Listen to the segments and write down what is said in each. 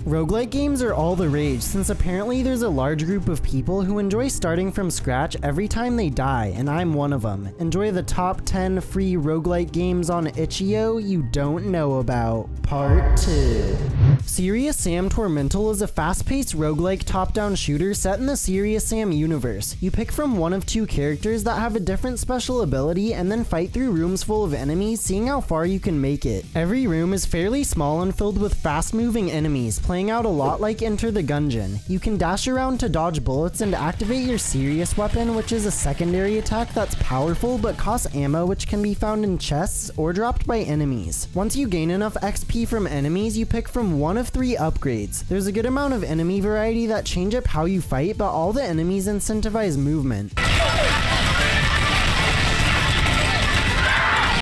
Roguelike games are all the rage since apparently there's a large group of people who enjoy starting from scratch every time they die, and I'm one of them. Enjoy the top 10 free roguelike games on Itchio you don't know about. Part 2. Serious Sam Tormental is a fast-paced roguelike top-down shooter set in the Serious Sam universe. You pick from one of two characters that have a different special ability and then fight through rooms full of enemies, seeing how far you can make it. Every room is fairly small and filled with fast-moving enemies, playing out a lot like Enter the Gungeon. You can dash around to dodge bullets and activate your serious weapon, which is a secondary attack that's powerful but costs ammo, which can be found in chests or dropped by enemies. Once you gain enough XP from enemies, you pick from one of 3 upgrades. There's a good amount of enemy variety that change up how you fight, but all the enemies incentivize movement.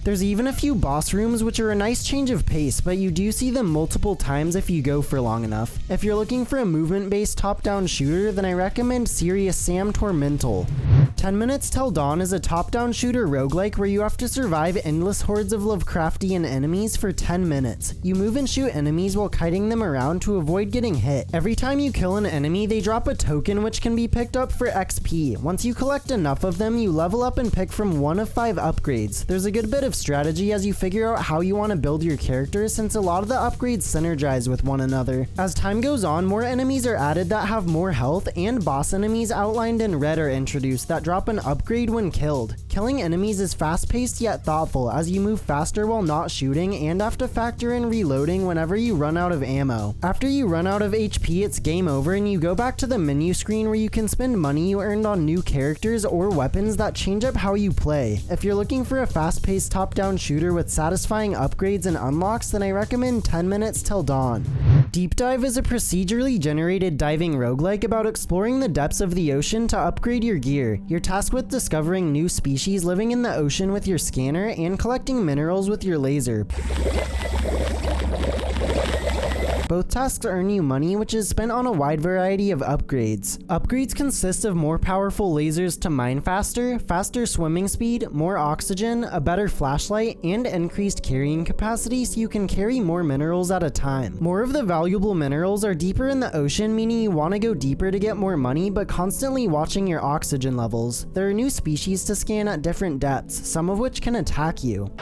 There's even a few boss rooms which are a nice change of pace, but you do see them multiple times if you go for long enough. If you're looking for a movement-based top-down shooter, then I recommend Serious Sam Tormental. 10 Minutes Till Dawn is a top-down shooter roguelike where you have to survive endless hordes of Lovecraftian enemies for 10 minutes. You move and shoot enemies while kiting them around to avoid getting hit. Every time you kill an enemy, they drop a token which can be picked up for XP. Once you collect enough of them, you level up and pick from one of 5 upgrades. There's a good bit of strategy as you figure out how you want to build your character, since a lot of the upgrades synergize with one another. As time goes on, more enemies are added that have more health, and boss enemies outlined in red are introduced that drop an upgrade when killed. Killing enemies is fast-paced yet thoughtful, as you move faster while not shooting and have to factor in reloading whenever you run out of ammo. After you run out of HP, it's game over and you go back to the menu screen where you can spend money you earned on new characters or weapons that change up how you play. If you're looking for a fast-paced top-down shooter with satisfying upgrades and unlocks, then I recommend 10 Minutes Till Dawn. Deep Dive is a procedurally generated diving roguelike about exploring the depths of the ocean to upgrade your gear. You're tasked with discovering new species living in the ocean with your scanner and collecting minerals with your laser. Both tasks earn you money, which is spent on a wide variety of upgrades. Upgrades consist of more powerful lasers to mine faster, faster swimming speed, more oxygen, a better flashlight, and increased carrying capacity so you can carry more minerals at a time. More of the valuable minerals are deeper in the ocean, meaning you want to go deeper to get more money, but constantly watching your oxygen levels. There are new species to scan at different depths, some of which can attack you.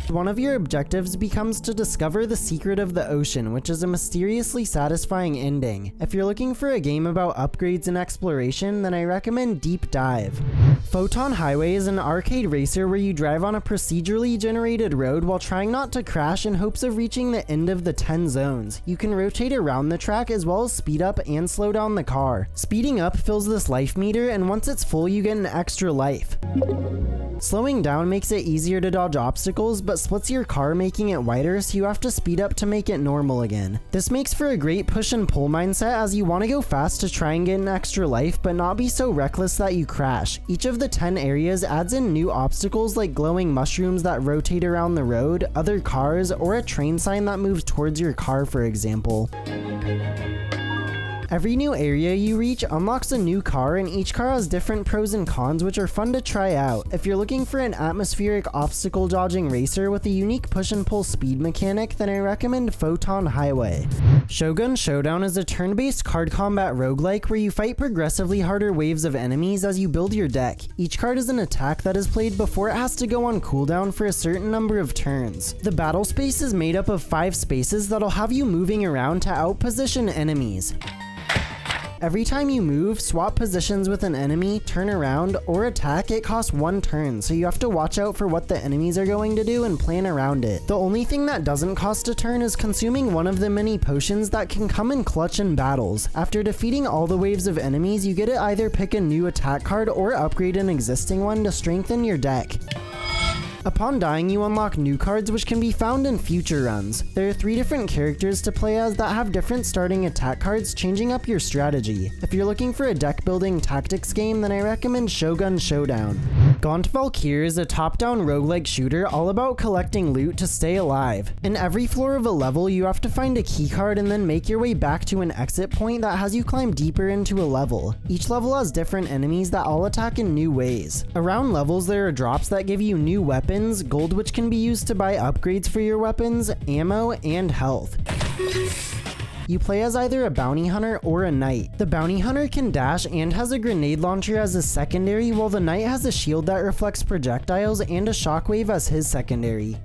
One of your objectives becomes to discover the secret of the ocean, which is a mysteriously satisfying ending. If you're looking for a game about upgrades and exploration, then I recommend Deep Dive. Photon Highway is an arcade racer where you drive on a procedurally generated road while trying not to crash in hopes of reaching the end of the 10 zones. You can rotate around the track as well as speed up and slow down the car. Speeding up fills this life meter, and once it's full you get an extra life. Slowing down makes it easier to dodge obstacles, but splits your car, making it wider, so you have to speed up to make it normal again. This makes for a great push and pull mindset, as you want to go fast to try and get an extra life, but not be so reckless that you crash. Each of the 10 areas adds in new obstacles like glowing mushrooms that rotate around the road, other cars, or a train sign that moves towards your car, for example. Every new area you reach unlocks a new car, and each car has different pros and cons which are fun to try out. If you're looking for an atmospheric obstacle dodging racer with a unique push and pull speed mechanic, then I recommend Photon Highway. Shogun Showdown is a turn-based card combat roguelike where you fight progressively harder waves of enemies as you build your deck. Each card is an attack that is played before it has to go on cooldown for a certain number of turns. The battle space is made up of 5 spaces that'll have you moving around to outposition enemies. Every time you move, swap positions with an enemy, turn around, or attack, it costs 1 turn, so you have to watch out for what the enemies are going to do and plan around it. The only thing that doesn't cost a turn is consuming one of the many potions that can come in clutch in battles. After defeating all the waves of enemies, you get to either pick a new attack card or upgrade an existing one to strengthen your deck. Upon dying, you unlock new cards which can be found in future runs. There are 3 different characters to play as that have different starting attack cards, changing up your strategy. If you're looking for a deck building tactics game, then I recommend Shogun Showdown. Gaunt Valkyr is a top-down roguelike shooter all about collecting loot to stay alive. In every floor of a level, you have to find a keycard and then make your way back to an exit point that has you climb deeper into a level. Each level has different enemies that all attack in new ways. Around levels, there are drops that give you new weapons, gold which can be used to buy upgrades for your weapons, ammo, and health. You play as either a bounty hunter or a knight. The bounty hunter can dash and has a grenade launcher as a secondary, while the knight has a shield that reflects projectiles and a shockwave as his secondary.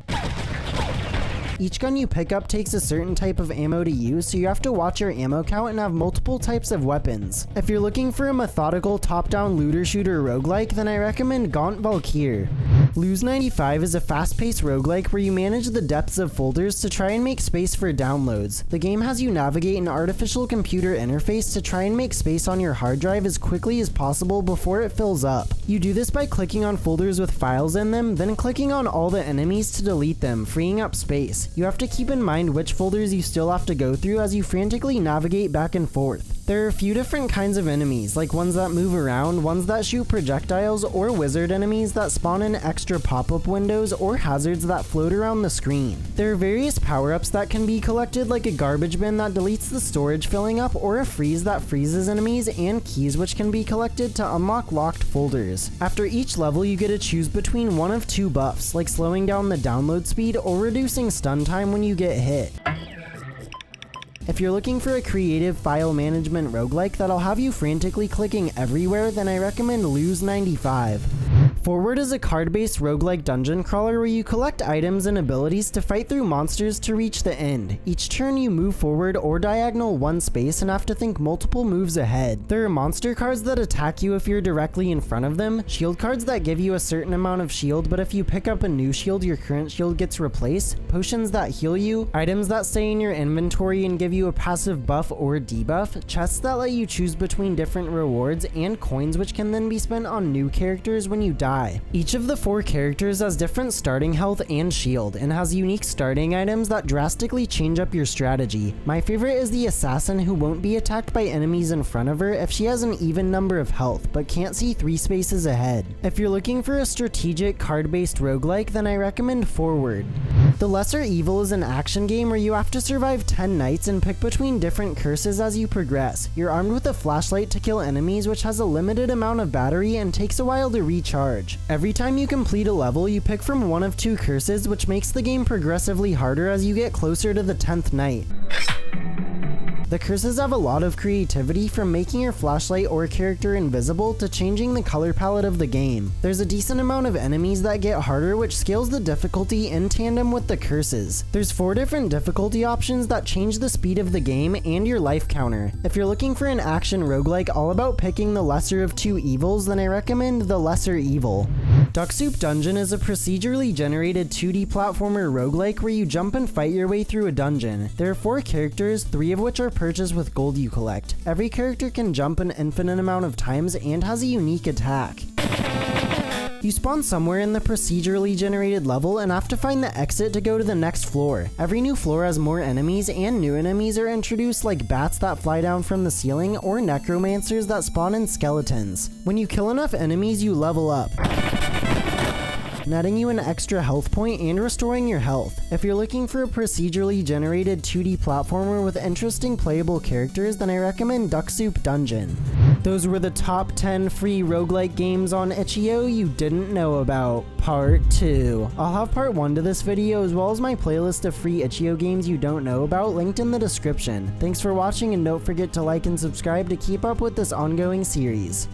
Each gun you pick up takes a certain type of ammo to use, so you have to watch your ammo count and have multiple types of weapons. If you're looking for a methodical top-down looter shooter roguelike, then I recommend Gaunt Valkyr. Lose 95 is a fast-paced roguelike where you manage the depths of folders to try and make space for downloads. The game has you navigate an artificial computer interface to try and make space on your hard drive as quickly as possible before it fills up. You do this by clicking on folders with files in them, then clicking on all the enemies to delete them, freeing up space. You have to keep in mind which folders you still have to go through as you frantically navigate back and forth. There are a few different kinds of enemies, like ones that move around, ones that shoot projectiles, or wizard enemies that spawn in extra pop-up windows or hazards that float around the screen. There are various power-ups that can be collected, like a garbage bin that deletes the storage filling up, or a freeze that freezes enemies, and keys which can be collected to unlock locked folders. After each level, you get to choose between one of two buffs, like slowing down the download speed or reducing stun time when you get hit. If you're looking for a creative file management roguelike that'll have you frantically clicking everywhere, then I recommend Lose 95. Forward is a card-based roguelike dungeon crawler where you collect items and abilities to fight through monsters to reach the end. Each turn you move forward or diagonal one space and have to think multiple moves ahead. There are monster cards that attack you if you're directly in front of them, shield cards that give you a certain amount of shield, but if you pick up a new shield, your current shield gets replaced, potions that heal you, items that stay in your inventory and give you a passive buff or debuff, chests that let you choose between different rewards, and coins which can then be spent on new characters when you die. Each of the 4 characters has different starting health and shield, and has unique starting items that drastically change up your strategy. My favorite is the assassin who won't be attacked by enemies in front of her if she has an even number of health, but can't see 3 spaces ahead. If you're looking for a strategic card-based roguelike, then I recommend Forward. The Lesser Evil is an action game where you have to survive 10 nights and pick between different curses as you progress. You're armed with a flashlight to kill enemies, which has a limited amount of battery and takes a while to recharge. Every time you complete a level, you pick from one of 2 curses, which makes the game progressively harder as you get closer to the 10th night. The curses have a lot of creativity, from making your flashlight or character invisible to changing the color palette of the game. There's a decent amount of enemies that get harder, which scales the difficulty in tandem with the curses. There's 4 different difficulty options that change the speed of the game and your life counter. If you're looking for an action roguelike all about picking the lesser of 2 evils, then I recommend The Lesser Evil. Duck Soup Dungeon is a procedurally generated 2D platformer roguelike where you jump and fight your way through a dungeon. There are 4 characters, 3 of which are purchased with gold you collect. Every character can jump an infinite amount of times and has a unique attack. You spawn somewhere in the procedurally generated level and have to find the exit to go to the next floor. Every new floor has more enemies, and new enemies are introduced, like bats that fly down from the ceiling or necromancers that spawn in skeletons. When you kill enough enemies, you level up, netting you an extra health point and restoring your health. If you're looking for a procedurally generated 2D platformer with interesting playable characters, then I recommend Duck Soup Dungeon. Those were the top 10 free roguelike games on Itchio you didn't know about. Part 2. I'll have part 1 to this video as well as my playlist of free Itchio games you don't know about linked in the description. Thanks for watching, and don't forget to like and subscribe to keep up with this ongoing series.